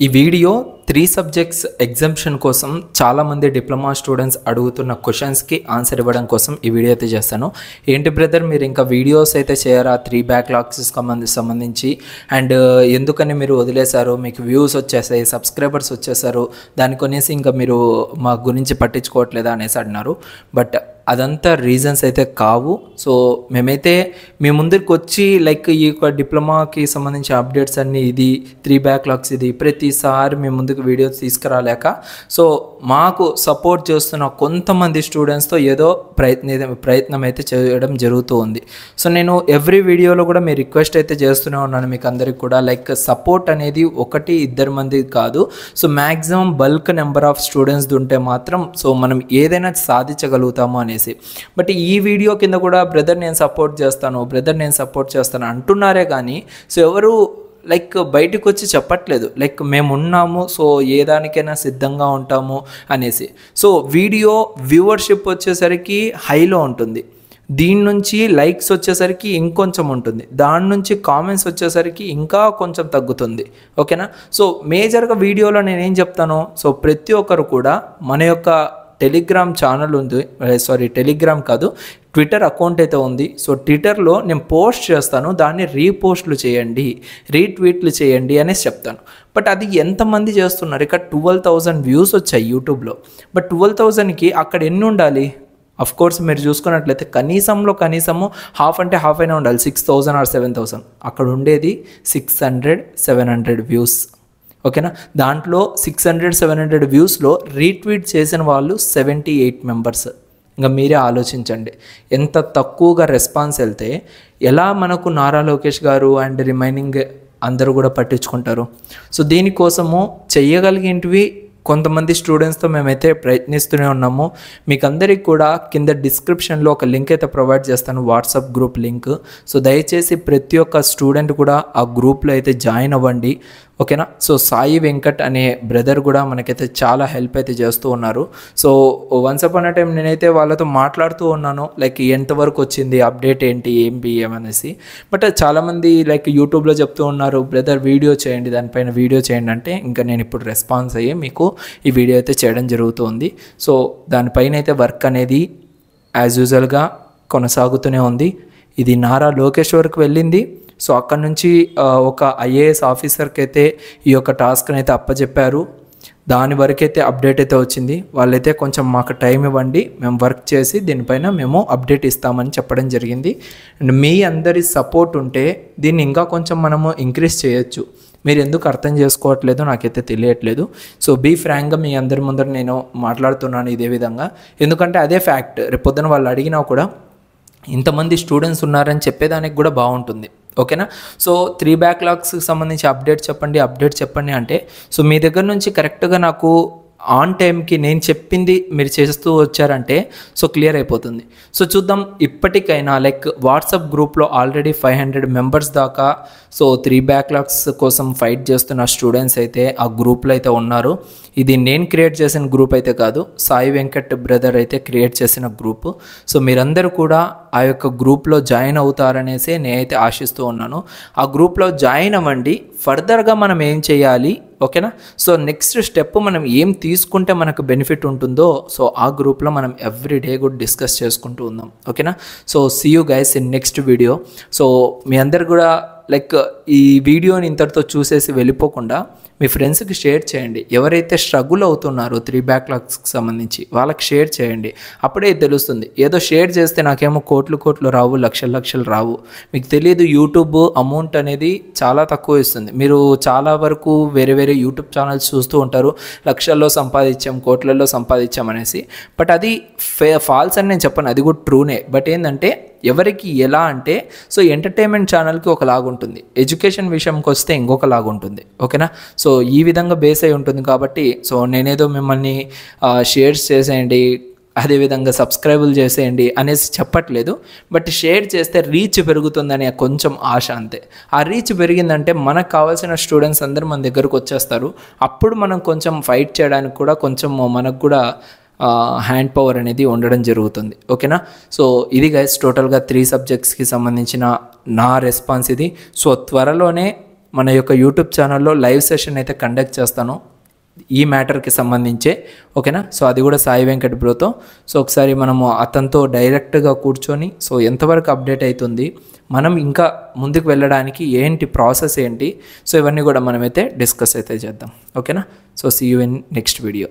ఈ video 3 subjects exemption కోసం చాలామంది డిప్లొమా స్టూడెంట్స్ అడుగుతున్న క్వశ్చన్స్కి ఆన్సర్ ఇవ్వడం కోసం ఈ వీడియో అయితే చేస్తాను. ఏంటి బ్రదర్ మీరు ఇంకా వీడియోస్ అయితే చేయరా 3 బ్యాక్లాగ్స్ సంబంధించి అండ్ ఎందుకని మీరు వదిలేశారు, మీకు వ్యూస్ వచ్చేసాయి, సబ్స్క్రైబర్స్ వచ్చేసారు, దాని కొనేసి ఇంకా మీరు మా గురించి పట్టించుకోవట్లేదా అనేసి అన్నారు. బట్ అదంతా రీజన్స్ అయితే కావు. సో మేమైతే మీ ముందరికి వచ్చి లైక్ ఈ యొక్క డిప్లొమాకి సంబంధించిన అప్డేట్స్ అన్నీ ఇది 3 బ్యాక్లాగ్స్ ఇది ప్రతిసారి మీ ముందుకు వీడియోస్ తీసుకురాలేక సో మాకు సపోర్ట్ చేస్తున్న కొంతమంది స్టూడెంట్స్తో ఏదో ప్రయత్నం అయితే చేయడం జరుగుతూ ఉంది. సో నేను ఎవ్రీ వీడియోలో కూడా మీ రిక్వెస్ట్ అయితే చేస్తూనే ఉన్నాను మీకు అందరికి కూడా, లైక్ సపోర్ట్ అనేది 1-2 మంది కాదు. So maximum bulk number of students ఉంటే మాత్రం సో మనం ఏదైనా సాధించగలుగుతాము అనేసి. బట్ ఈ వీడియో కింద కూడా బ్రదర్ నేను సపోర్ట్ చేస్తాను అంటున్నారే కానీ సో ఎవరు లైక్ బయటకు వచ్చి చెప్పట్లేదు లైక్ మేము ఉన్నాము, సో ఏ దానికైనా సిద్ధంగా ఉంటాము అనేసి. సో వీడియో వ్యూవర్షిప్ వచ్చేసరికి హైలో ఉంటుంది, దీని నుంచి లైక్స్ వచ్చేసరికి ఇంకొంచెం ఉంటుంది, దాని నుంచి కామెంట్స్ వచ్చేసరికి ఇంకా కొంచెం తగ్గుతుంది. ఓకేనా. సో మేజర్గా వీడియోలో నేనేం చెప్తాను, సో ప్రతి ఒక్కరు కూడా మన యొక్క టెలిగ్రామ్ ఛానల్ ఉంది, టెలిగ్రామ్ కాదు ట్విట్టర్ అకౌంట్ అయితే ఉంది. సో ట్విట్టర్లో నేను పోస్ట్ చేస్తాను, దాన్ని రీపోస్ట్లు చేయండి, రీట్వీట్లు చేయండి అనేసి చెప్తాను. బట్ అది ఎంతమంది చేస్తున్నారు, ఇక్కడ 12,000 వ్యూస్ వచ్చాయి యూట్యూబ్లో. బట్ 12,000కి అక్కడ ఎన్ని ఉండాలి? అఫ్ కోర్స్ మీరు చూసుకున్నట్లయితే కనీసము హాఫ్ అంటే హాఫ్ అయినా ఉండాలి, 6,000 or 7,000. అక్కడ ఉండేది 600-700 వ్యూస్. ఓకేనా. దాంట్లో 600-700 వ్యూస్లో రీట్వీట్ చేసిన వాళ్ళు 78 మెంబర్స్. ఇంకా మీరే ఆలోచించండి ఎంత తక్కువగా రెస్పాన్స్ వెళ్తే ఎలా మనకు నారా లోకేష్ గారు అండ్ రిమైనింగ్ అందరూ కూడా పట్టించుకుంటారు. సో దీనికోసము చెయ్యగలిగేటివి కొంతమంది స్టూడెంట్స్తో మేమైతే ప్రయత్నిస్తూనే ఉన్నాము. మీకు అందరికి కూడా కింద డిస్క్రిప్షన్లో ఒక లింక్ అయితే ప్రొవైడ్ చేస్తాను, వాట్సాప్ గ్రూప్ లింక్. సో దయచేసి ప్రతి ఒక్క స్టూడెంట్ కూడా ఆ గ్రూప్లో అయితే జాయిన్ అవ్వండి. ఓకేనా. సో సాయి వెంకట్ అనే బ్రదర్ కూడా మనకైతే చాలా హెల్ప్ అయితే చేస్తూ ఉన్నారు. So once upon a time నేనైతే వాళ్ళతో మాట్లాడుతూ ఉన్నాను లైక్ ఎంతవరకు వచ్చింది, అప్డేట్ ఏంటి, ఏమనేసి. బట్ చాలామంది లైక్ యూట్యూబ్లో చెప్తూ ఉన్నారు బ్రదర్ వీడియో చేయండి, దానిపైన వీడియో చేయండి అంటే ఇంకా నేను ఇప్పుడు రెస్పాన్స్ అయ్యి మీకు ఈ వీడియో అయితే చేయడం జరుగుతుంది. సో దానిపైన అయితే వర్క్ అనేది యాజ్ యూజువల్గా కొనసాగుతూనే ఉంది. ఇది నారా లోకేష్ వరకు వెళ్ళింది. సో అక్కడ నుంచి ఒక ఐఏఎస్ ఆఫీసర్కి అయితే ఈ యొక్క టాస్క్ని అయితే అప్పచెప్పారు, దాని వరకు అయితే అప్డేట్ అయితే వచ్చింది. వాళ్ళైతే కొంచెం మాకు టైం ఇవ్వండి, మేము వర్క్ చేసి దీనిపైన మేము అప్డేట్ ఇస్తామని చెప్పడం జరిగింది. అండ్ మీ అందరి సపోర్ట్ ఉంటే దీన్ని ఇంకా కొంచెం మనము ఇంక్రీజ్ చేయొచ్చు. మీరు ఎందుకు అర్థం చేసుకోవట్లేదు నాకైతే తెలియట్లేదు. సో బీ ఫ్రాంక్గా మీ అందరి ముందర నేను మాట్లాడుతున్నాను ఇదే విధంగా, ఎందుకంటే అదే ఫ్యాక్ట్. రేపొద్దున వాళ్ళు అడిగినా కూడా ఇంతమంది స్టూడెంట్స్ ఉన్నారని చెప్పేదానికి కూడా బాగుంటుంది. ఓకేనా. సో 3 బ్యాక్లాగ్స్కి సంబంధించి అప్డేట్ చెప్పండి అంటే సో మీ దగ్గర నుంచి కరెక్ట్గా నాకు ఆన్ టైంకి నేను చెప్పింది మీరు చేస్తూ వచ్చారంటే సో క్లియర్ అయిపోతుంది. సో చూద్దాం ఇప్పటికైనా లైక్ వాట్సాప్ గ్రూప్లో ఆల్రెడీ 500 మెంబర్స్ దాకా సో 3 బ్యాక్లాగ్స్ కోసం ఫైట్ చేస్తున్న స్టూడెంట్స్ అయితే ఆ గ్రూప్లో అయితే ఉన్నారు. ఇది నేను క్రియేట్ చేసిన గ్రూప్ అయితే కాదు, సాయి వెంకట్ బ్రదర్ అయితే క్రియేట్ చేసిన గ్రూప్. సో మీరందరూ కూడా ఆ యొక్క గ్రూప్లో జాయిన్ అవుతారనేసి నేనైతే ఆశిస్తూ ఉన్నాను. ఆ గ్రూప్లో జాయిన్ అవ్వండి. ఫర్దర్గా మనం ఏం చేయాలి, ఓకేనా. సో నెక్స్ట్ స్టెప్ మనం ఏం తీసుకుంటే మనకు బెనిఫిట్ ఉంటుందో సో ఆ గ్రూప్లో మనం ఎవ్రీడే కూడా డిస్కస్ చేసుకుంటూ ఉందాం. ఓకేనా. So see you guys in next video. So మీ అందరు కూడా లైక్ ఈ వీడియోని ఇంతటితో చూసేసి వెళ్ళిపోకుండా మీ ఫ్రెండ్స్కి షేర్ చేయండి. ఎవరైతే స్ట్రగుల్ అవుతున్నారో 3 బ్యాక్లాగ్స్కి సంబంధించి వాళ్ళకి షేర్ చేయండి. అప్పుడే తెలుస్తుంది. ఏదో షేర్ చేస్తే నాకేమో కోట్లు రావు, లక్షలు రావు. మీకు తెలియదు యూట్యూబ్ అమౌంట్ అనేది చాలా తక్కువ ఇస్తుంది. మీరు చాలా వరకు వేరే యూట్యూబ్ ఛానల్స్ చూస్తూ ఉంటారు, లక్షల్లో సంపాదించాం, కోట్లలో సంపాదించాం అనేసి. బట్ అది ఫాల్స్ అని నేను చెప్పను, అది కూడా ట్రూనే. బట్ ఏంటంటే ఎవరికి ఎలా అంటే సో ఎంటర్టైన్మెంట్ ఛానల్కి ఒకలాగుంటుంది, ఎడ్యుకేషన్ విషయంకి వస్తే ఇంకొకలాగుంటుంది. ఓకేనా. సో ఈ విధంగా బేస్ అయి ఉంటుంది కాబట్టి సో నేనేదో మిమ్మల్ని షేర్స్ చేసేయండి, అదేవిధంగా సబ్స్క్రైబులు చేసేయండి అనేసి చెప్పట్లేదు. బట్ షేర్ చేస్తే రీచ్ పెరుగుతుందనే కొంచెం ఆశ అంతే. ఆ రీచ్ పెరిగిందంటే మనకు కావాల్సిన స్టూడెంట్స్ అందరూ మన దగ్గరకు వచ్చేస్తారు. అప్పుడు మనం కొంచెం ఫైట్ చేయడానికి కూడా కొంచెం మనకు కూడా హ్యాండ్ పవర్ అనేది ఉండడం జరుగుతుంది. ఓకేనా. సో ఇది గైస్ టోటల్గా 3 సబ్జెక్ట్స్కి సంబంధించిన నా రెస్పాన్స్ ఇది. సో త్వరలోనే మన యొక్క యూట్యూబ్ ఛానల్లో లైవ్ సెషన్ అయితే కండక్ట్ చేస్తాను ఈ మ్యాటర్కి సంబంధించే, ఓకేనా. సో అది కూడా సాయి వెంకట్ బ్రోతో. సో ఒకసారి మనము అతనితో డైరెక్ట్గా కూర్చొని సో ఎంతవరకు అప్డేట్ అవుతుంది, మనం ఇంకా ముందుకు వెళ్ళడానికి ఏంటి ప్రాసెస్ ఏంటి, సో ఇవన్నీ కూడా మనమైతే డిస్కస్ అయితే చేద్దాం, ఓకేనా. So see you in next video.